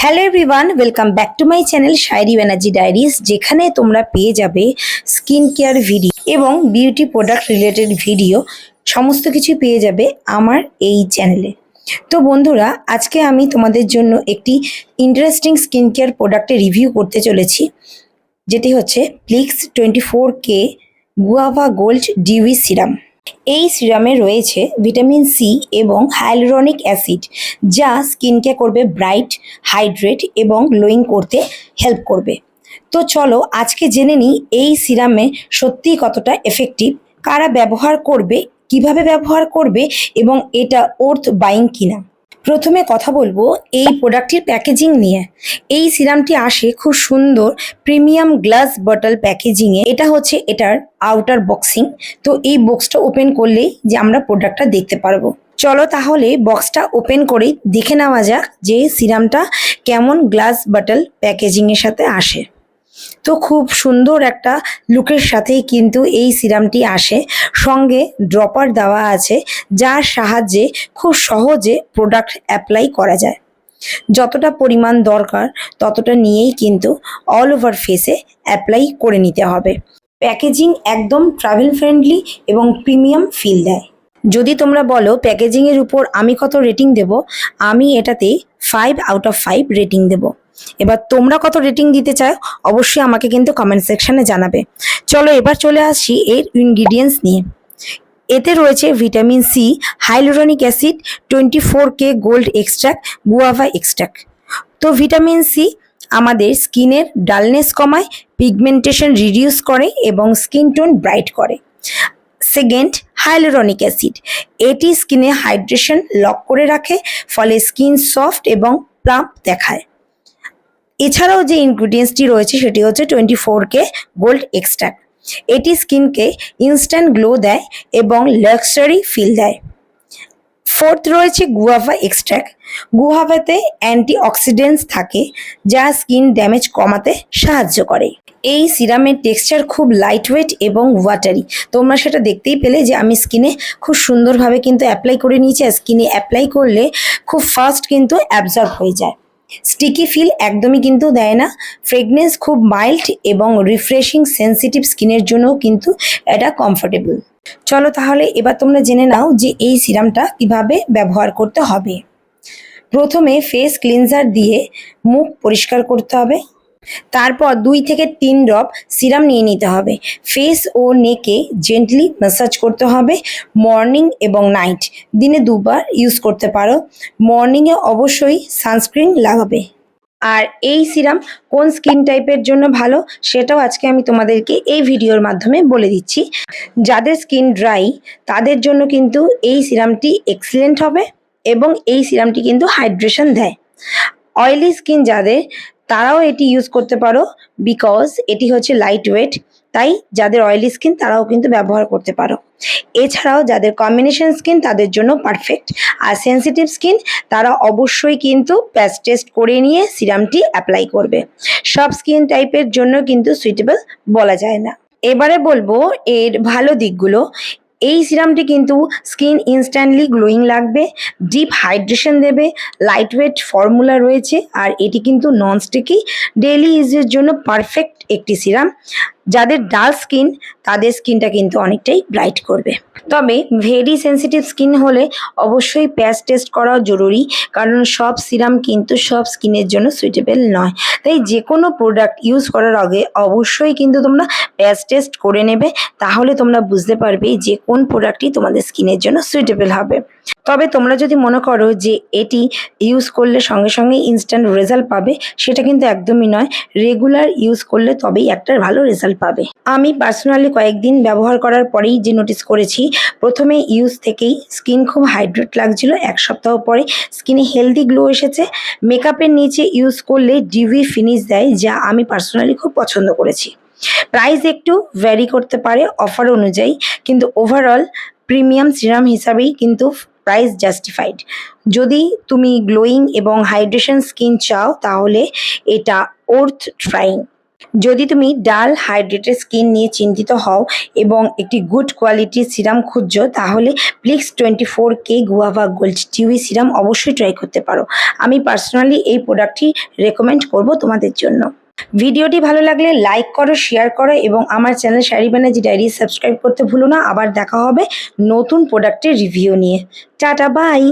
Hello everyone, welcome back to my channel Shayari Banerjee diaries, যেখানে তোমরা পেয়ে যাবে স্কিন কেয়ার ভিডিও এবং বিউটি প্রোডাক্ট রিলেটেড ভিডিও। সমস্ত কিছু পেয়ে যাবে আমার এই চ্যানেলে। তো বন্ধুরা, আজকে আমি তোমাদের জন্য একটি ইন্টারেস্টিং স্কিন কেয়ার প্রোডাক্টের রিভিউ করতে চলেছি, যেটি হচ্ছে প্লিক্স 24K guava gold dewy serum. এই সিরামে রয়েছে ভিটামিন সি এবং হাইলুরনিক অ্যাসিড, যা স্কিনকে করবে ব্রাইট, হাইড্রেট এবং গ্লোয়িং করতে হেল্প করবে। তো চলো আজকে জেনে নিই এই সিরামে সত্যিই কতটা এফেক্টিভ, কারা ব্যবহার করবে, কিভাবে ব্যবহার করবে এবং এটা ওর্থ বাইং কিনা। প্রথমে কথা বলবো এই প্রোডাক্টটির প্যাকেজিং নিয়ে। এই সিরামটি আসে খুব সুন্দর প্রিমিয়াম গ্লাস বটল প্যাকেজিংয়ে। এটা হচ্ছে এটার আউটার বক্সিং। তো এই বক্সটা ওপেন করলেই যে আমরা প্রোডাক্টটা দেখতে পারবো। চলো তাহলে বক্সটা ওপেন করে দেখে নেওয়া যাক যে সিরামটা কেমন গ্লাস বটল প্যাকেজিংয়ের সাথে আসে। তো খুব সুন্দর একটা লুকের সাথেই কিন্তু এই সিরামটি আসে, সঙ্গে ড্রপার দেওয়া আছে, যার সাহায্যে খুব সহজে প্রোডাক্ট অ্যাপ্লাই করা যায়। যতটা পরিমাণ দরকার ততটা নিয়েই কিন্তু অল ওভার ফেসে অ্যাপ্লাই করে নিতে হবে। প্যাকেজিং একদম ট্রাভেল ফ্রেন্ডলি এবং প্রিমিয়াম ফিল দেয়। যদি তোমরা বলো প্যাকেজিংয়ের উপর আমি কত রেটিং দেব, আমি এটাতে 5 আউট অফ 5 রেটিং দেব। এবার তোমরা কত রেটিং দিতে চাও অবশ্যই আমাকে কিন্তু কমেন্ট সেকশনে জানাবে। চলো এবার চলে আসছি এর ইনগ্রিডিয়েন্টস নিয়ে। এতে রয়েছে vitamin C, hyaluronic acid, 24K gold extract, guava extract. তো ভিটামিন সি আমাদের স্কিনের ডালনেস কমায়, পিগমেন্টেশন রিডিউস করে এবং স্কিন টোন ব্রাইট করে। সেকেন্ড, হাইলুরনিক অ্যাসিড, এটি স্কিনে হাইড্রেশন লক করে রাখে, ফলে স্কিন সফট এবং প্লাম্প দেখায়। এছাড়াও যে ইনগ্রিডিয়েন্টসটি রয়েছে সেটি হচ্ছে 24K গোল্ড এক্সট্রাক্ট। এটি স্কিনকে ইনস্ট্যান্ট গ্লো দেয় এবং লাক্সারি ফিল দেয়। ফোর্থ রয়েছে গুয়াভা এক্সট্রাক্ট। গুয়াভাতে অ্যান্টিঅক্সিডেন্টস থাকে, যা স্কিন ড্যামেজ কমাতে সাহায্য করে। এই সিরামের টেক্সচার খুব লাইট ওয়েট এবং ওয়াটারি। তোমরা সেটা দেখতেই পেলে যে আমি স্কিনে খুব সুন্দরভাবে কিন্তু অ্যাপ্লাই করে নিয়েছি। আর স্কিনে অ্যাপ্লাই করলে খুব ফাস্ট কিন্তু অ্যাবজর্ব হয়ে যায়। স্টিকি ফিল একদমই কিন্তু দেয় না। ফ্রেগনেন্স খুব মাইল্ড এবং রিফ্রেশিং, সেন্সিটিভ স্কিনের জন্যও কিন্তু এটা কমফোর্টেবল। চলো তাহলে এবার তোমরা জেনে নাও যে এই সিরামটা কিভাবে ব্যবহার করতে হবে। প্রথমে ফেস ক্লিনজার দিয়ে মুখ পরিষ্কার করতে হবে। তারপর 2 থেকে 3 ড্রপ সিরাম নিয়ে নিতে হবে। ফেস ও নেকে জেন্টলি ম্যাসাজ করতে হবে। মর্নিং এবং নাইট, দিনে 2 বার ইউজ করতে পারো। মর্নিংয়ে অবশ্যই সানস্ক্রিন লাগাবে। আর এই সিরাম কোন স্কিন টাইপের জন্য ভালো সেটাও আজকে আমি তোমাদেরকে এই ভিডিওর মাধ্যমে বলে দিচ্ছি। যাদের স্কিন ড্রাই তাদের জন্য কিন্তু এই সিরামটি এক্সিলেন্ট হবে এবং এই সিরামটি কিন্তু হাইড্রেশন দেয়। অয়েলি স্কিন যাদের, তারাও এটি ইউজ করতে পারো, বিকজ এটি হচ্ছে লাইট ওয়েট। তাই যাদের অয়েলি স্কিন তারাও কিন্তু ব্যবহার করতে পারো। এছাড়াও যাদের কম্বিনেশন স্কিন তাদের জন্য পারফেক্ট। আর সেন্সিটিভ স্কিন তারা অবশ্যই কিন্তু প্যাচ টেস্ট করে নিয়ে সিরামটি অ্যাপ্লাই করবে। সব স্কিন টাইপের জন্য কিন্তু সুইটেবল বলা যায় না। এবারে বলবো এর ভালো দিকগুলো। এই সিরামটি কিন্তু স্কিন ইনস্ট্যান্টলি গ্লোয়িং লাগবে, ডিপ হাইড্রেশন দেবে, লাইট ওয়েট ফর্মুলা রয়েছে, আর এটি কিন্তু নন স্টিকি, ডেইলি ইউজের জন্য পারফেক্ট একটি সিরাম। যাদের ডাল স্কিন তাদের স্কিনটা কিন্তু অনেকটাই ব্রাইট করবে। তবে ভেরি সেন্সিটিভ স্কিন হলে অবশ্যই প্যাচ টেস্ট করা জরুরি, কারণ সব সিরাম কিন্তু সব স্কিনের জন্য সুইটেবল নয়। তাই যে কোনো প্রোডাক্ট ইউজ করার আগে অবশ্যই কিন্তু তোমরা প্যাচ টেস্ট করে নেবে, তাহলে তোমরা বুঝতে পারবে যে কোন প্রোডাক্টটি তোমাদের স্কিনের জন্য সুইটেবল হবে। তবে তোমরা যদি মনে করো যে এটি ইউজ করলে সঙ্গে সঙ্গে ইনস্ট্যান্ট রেজাল্ট পাবে, সেটা কিন্তু একদমই নয়। রেগুলার ইউজ করলে তবেই একটা ভালো রেজাল্ট পাবে। আমি পার্সোনালি কয়েকদিন ব্যবহার করার পরেই যে নোটিস করেছি, প্রথমে ইউজ থেকেই স্কিন খুব হাইড্রেট লাগছিল, 1 সপ্তাহ পরে স্কিনে হেলদি গ্লো এসেছে। মেকআপের নিচে ইউজ করলে ডিউই ফিনিশ দেয়, যা আমি পার্সোনালি খুব পছন্দ করেছি। প্রাইস একটু ভ্যারি করতে পারে অফার অনুযায়ী, কিন্তু ওভারঅল প্রিমিয়াম সিরাম হিসাবেই কিন্তু প্রাইস জাস্টিফাইড। যদি তুমি গ্লোয়িং এবং হাইড্রেশন স্কিন চাও তাহলে এটা ওর্থ ট্রাইং। যদি তুমি ডাল হাইড্রেটেড স্কিন নিয়ে চিন্তিত হও এবং একটি গুড কোয়ালিটির সিরাম খুঁজছো, তাহলে প্লিক্স 24K guava gold dewy serum অবশ্যই ট্রাই করতে পারো। আমি পার্সোনালি এই প্রোডাক্টটি রেকমেন্ড করব তোমাদের জন্য। ভিডিওটি ভালো লাগলে লাইক করো, শেয়ার করো এবং আমার channel Shayari Banerjee diary subscribe করতে ভুলো না। আবার দেখা হবে নতুন প্রোডাক্টের রিভিউ নিয়ে। টাটা, বাই।